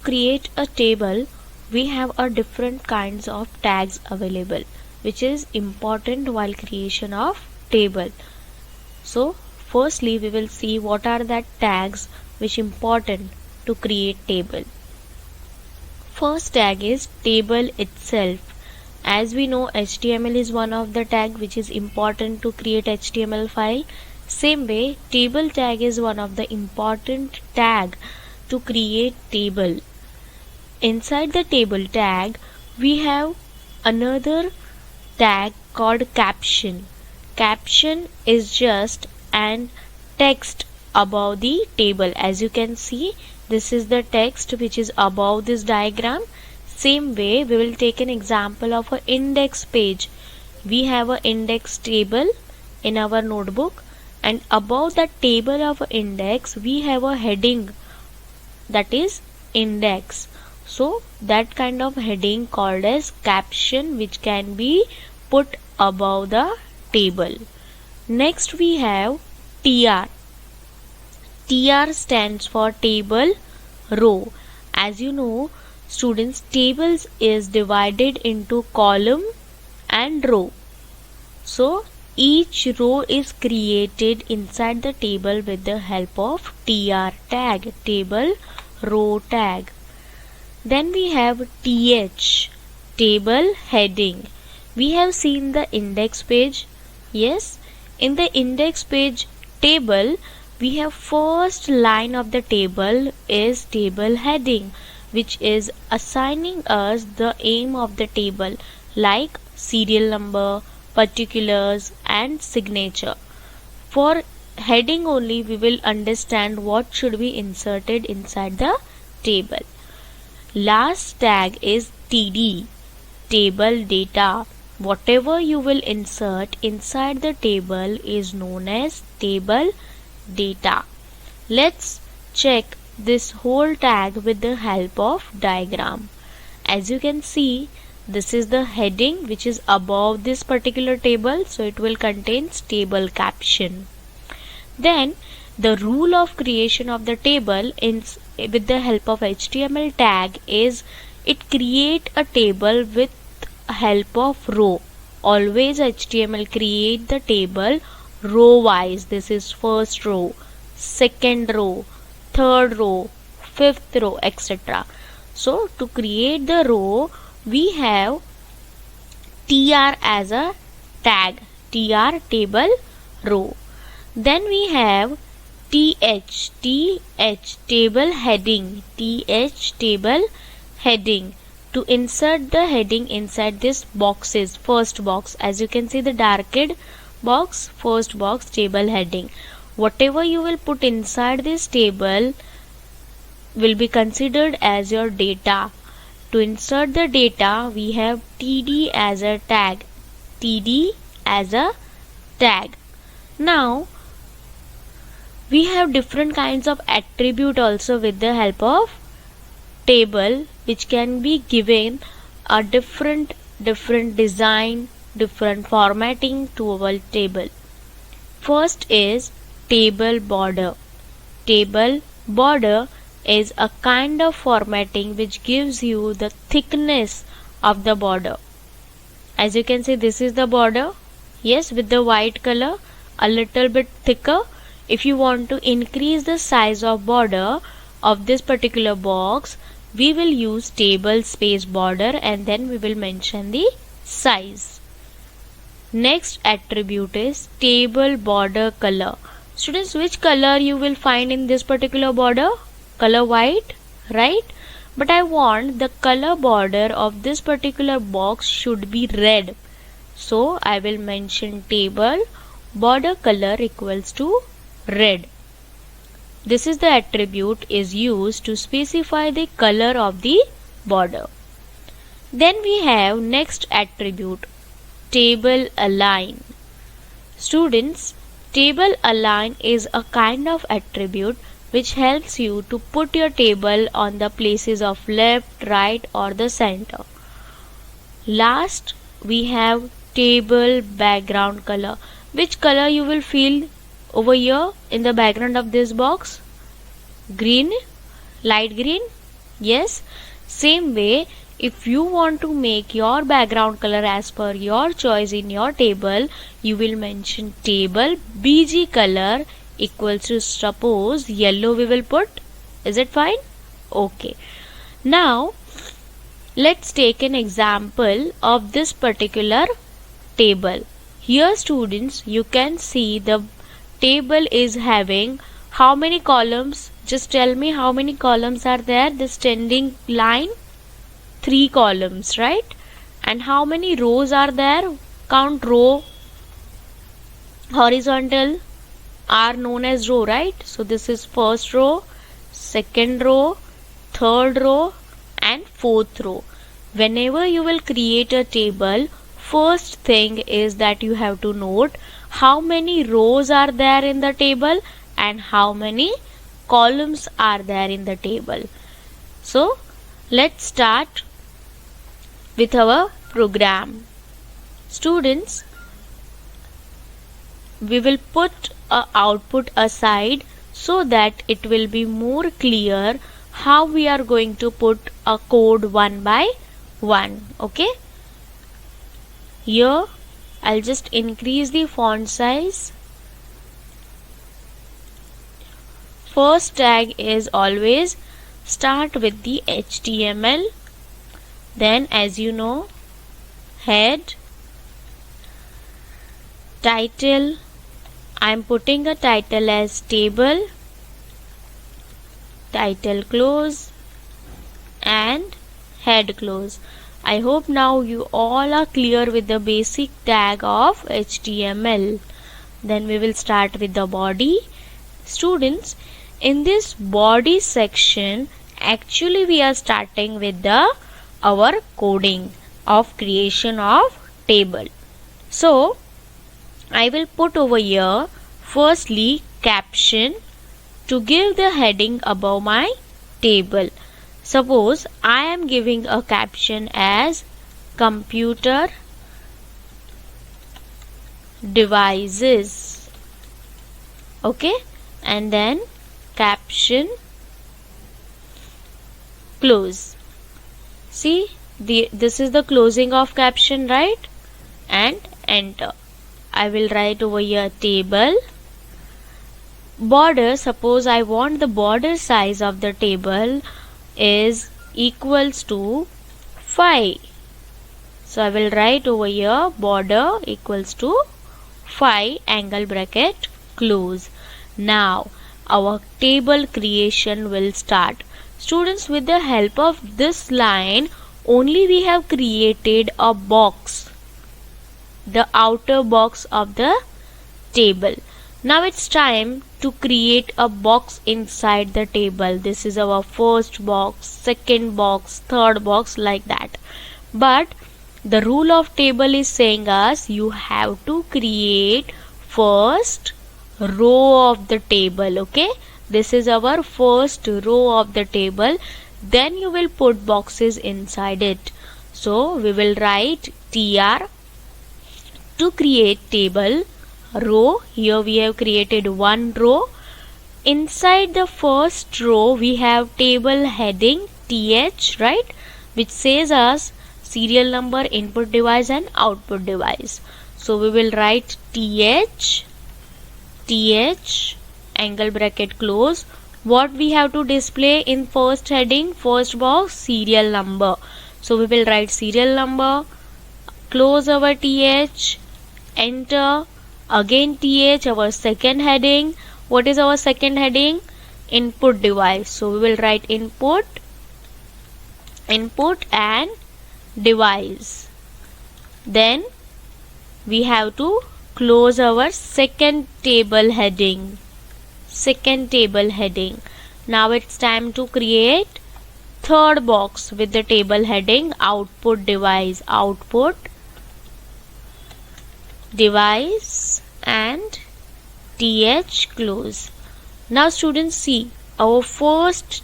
Create a table, we have a different kinds of tags available, which is important while creation of table. So firstly we will see what are the tags which important to create table. First tag is table itself. As we know, HTML is one of the tag which is important to create HTML file. Same way, table tag is one of the important tag to create table. Inside the table tag, we have another tag called caption. Caption is just an text above the table. As you can see, this is the text which is above this diagram. Same way, we will take an example of an index page. We have an index table in our notebook, and above the table of index we have a heading, that is index. So that kind of heading called as caption, which can be put above the table. Next we have TR. TR stands for table row. As you know, students, tables is divided into column and row. So each row is created inside the table with the help of TR tag, table row tag. Then we have TH, table heading. We have seen the index page. Yes, in the index page table, we have first line of the table is table heading, which is assigning us the aim of the table, like serial number, particulars and signature. For heading only we will understand what should be inserted inside the table. Last tag is TD, table data. Whatever you will insert inside the table is known as table data. Let's check this whole tag with the help of diagram. As you can see, this is the heading which is above this particular table, so it will contain table caption. Then the rule of creation of the table with the help of HTML tag is it create a table with help of row. Always HTML create the table row wise. This is first row, second row, third row, fifth row, etc. So to create the row, we have TR as a tag, TR table row. Then we have TH, table heading, TH table heading. To insert the heading inside this boxes, first box, as you can see the darkened box, first box, table heading. Whatever you will put inside this table will be considered as your data. To insert the data, we have TD as a tag, TD as a tag. Now we have different kinds of attribute also with the help of table, which can be given a different design, different formatting to our table. First is table border. Table border is a kind of formatting which gives you the thickness of the border. As you can see, this is the border. Yes, with the white color, a little bit thicker. If you want to increase the size of border of this particular box, we will use table space border and then we will mention the size. Next attribute is table border color. Students, which color you will find in this particular border? Color white, right? But I want the color border of this particular box should be red. So I will mention table border color equals to red. This is the attribute is used to specify the color of the border. Then we have next attribute, table align. Students, table align is a kind of attribute which helps you to put your table on the places of left, right or the center. Last we have table background color. Which color you will feel over here in the background of this box? Green, light green, Yes, same way, if you want to make your background color as per your choice in your table, you will mention table bg color equals to, suppose, yellow we will put. Is it fine? Okay. Now let's take an example of this particular table. Here students, you can see the table is having how many columns? Just tell me how many columns are there, this standing line? 3 columns, right? And how many rows are there? Count row. Horizontal are known as row, right? So this is first row, second row, third row and fourth row. Whenever you will create a table, first thing is that you have to note how many rows are there in the table and how many columns are there in the table. So let's start with our program. Students, we will put a output aside so that it will be more clear how we are going to put a code one by one. Okay, here I'll just increase the font size. First tag is always start with the HTML, then as you know, head, title. I'm putting a title as table, title close and head close. I hope now you all are clear with the basic tag of HTML. Then we will start with the body. Students, in this body section, actually we are starting with our coding of creation of table. So I will put over here firstly caption to give the heading above my table. Suppose I am giving a caption as computer devices. Okay, and then caption close. See, this is the closing of caption, right? And enter. I will write over here table. Border, suppose I want the border size of the table is equals to 5. So I will write over here border equals to 5 angle bracket close. Now our table creation will start. Students, with the help of this line only we have created a box, the outer box of the table. Now it's time to create a box inside the table. This is our first box, second box, third box, like that. But the rule of table is saying us you have to create first row of the table. Okay, this is our first row of the table. Then you will put boxes inside it. So we will write tr to create table row. Here we have created one row. Inside the first row we have table heading th, right, which says us serial number, input device and output device. So we will write th angle bracket close. What we have to display in first heading, first box, serial number. So we will write serial number, close our th, enter. Again th, our second heading. What is our second heading? Input device. So we will write input and device. Then we have to close our second table heading. Now it's time to create third box with the table heading output device, and th close. Now students, see, our first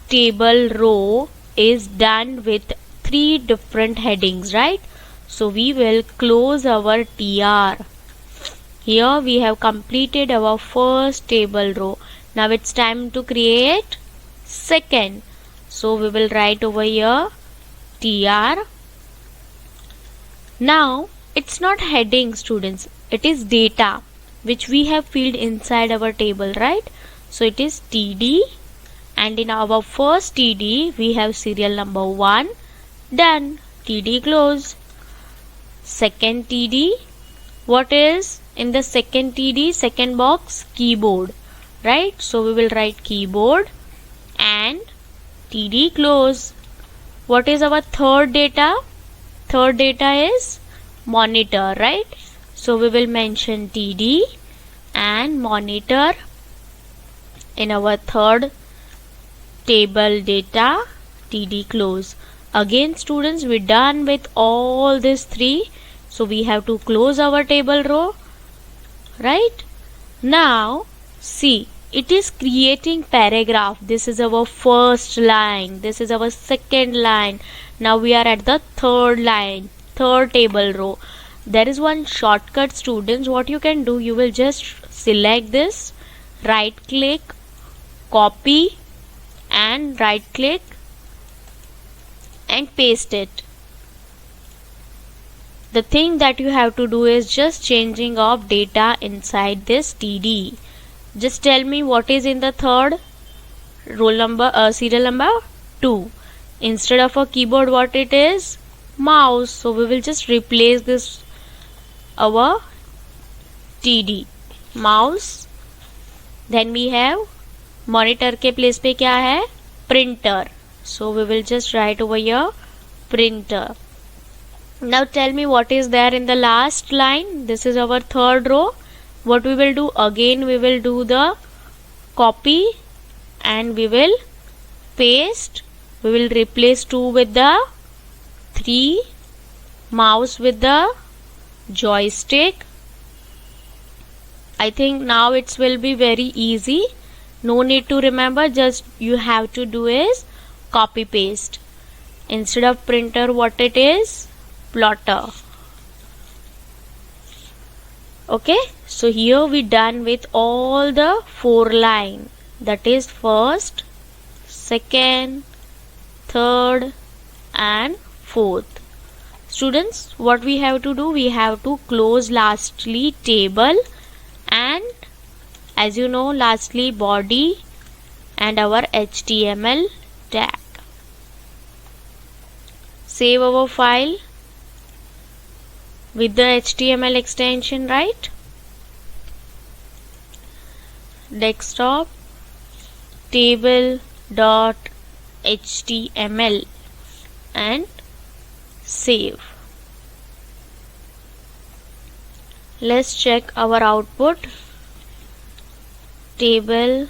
table row is done with 3 different headings, right? So we will close our tr. Here we have completed our first table row. Now it's time to create second. So we will write over here TR. Now it's not heading, students, it is data which we have filled inside our table, right? So it is TD, and in our first TD we have serial number 1. Done. TD close. Second TD, what is in the second TD, second box? Keyboard, right? So we will write keyboard and TD close. What is our third data? Third data is monitor, right? So we will mention TD and monitor in our third table data. TD close. Again, students, we're done with all these three. So we have to close our table row, right? Now see, it is creating paragraph. This is our first line, this is our second line. Now we are at the third line, third table row. There is one shortcut, students. What you can do, you will just select this, right click, copy, and right click and paste it. The thing that you have to do is just changing of data inside this TD. Just tell me what is in the third roll number, serial number 2. Instead of a keyboard, what it is? Mouse. So we will just replace this our TD, mouse. Then we have monitor के place पे क्या है? Printer. So we will just write over here printer. Now tell me what is there in the last line. This is our third row. What we will do? Again we will do the copy and we will paste. We will replace 2 with the 3, mouse with the joystick. I think now it will be very easy. No need to remember, just you have to do is copy paste. Instead of printer, what it is? Plotter. Okay, so here we done with all the 4 line, that is first, second, third and fourth. Students, what we have to do? We have to close lastly table and, as you know, lastly body and our HTML tag. Save our file with the HTML extension, right? Desktop table.html and save. Let's check our output. Table.html.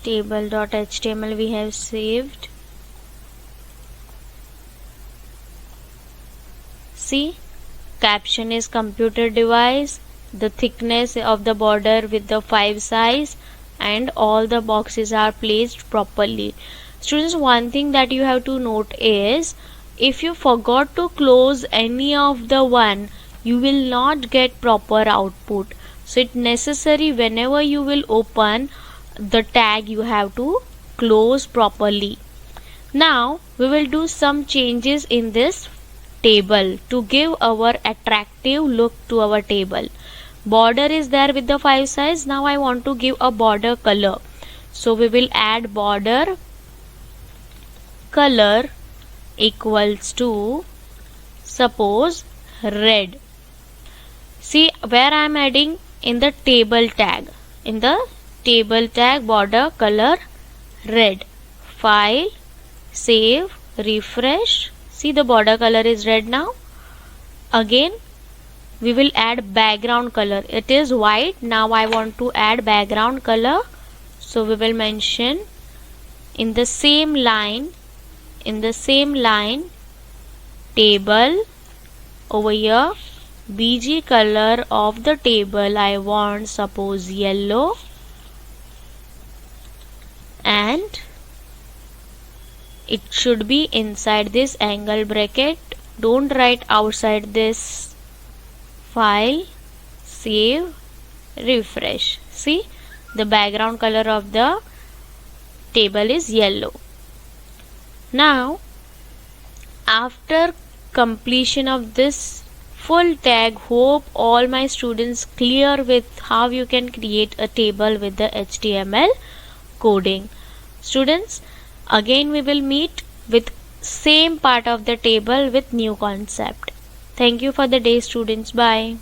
Table.html we have saved. See, caption is computer device, the thickness of the border with the 5 size, and all the boxes are placed properly. Students, one thing that you have to note is, if you forgot to close any of the one, you will not get proper output. So it's necessary whenever you will open the tag, you have to close properly. Now we will do some changes in this table to give our attractive look to our table. Border is there with the 5 size. Now I want to give a border color. So we will add border color equals to, suppose, red. See where I am adding? In the table tag. In the table tag, border color red. File, save, refresh. See, the border color is red now. Again we will add background color. It is white. Now I want to add background color. So we will mention in the same line, table, over here BG color of the table I want, suppose, yellow. and it should be inside this angle bracket. Don't write outside this. File, save, refresh. See, the background color of the table is yellow. Now, after completion of this full tag, hope all my students clear with how you can create a table with the HTML coding. Students, again we will meet with same part of the table with new concept. Thank you for the day, students. Bye.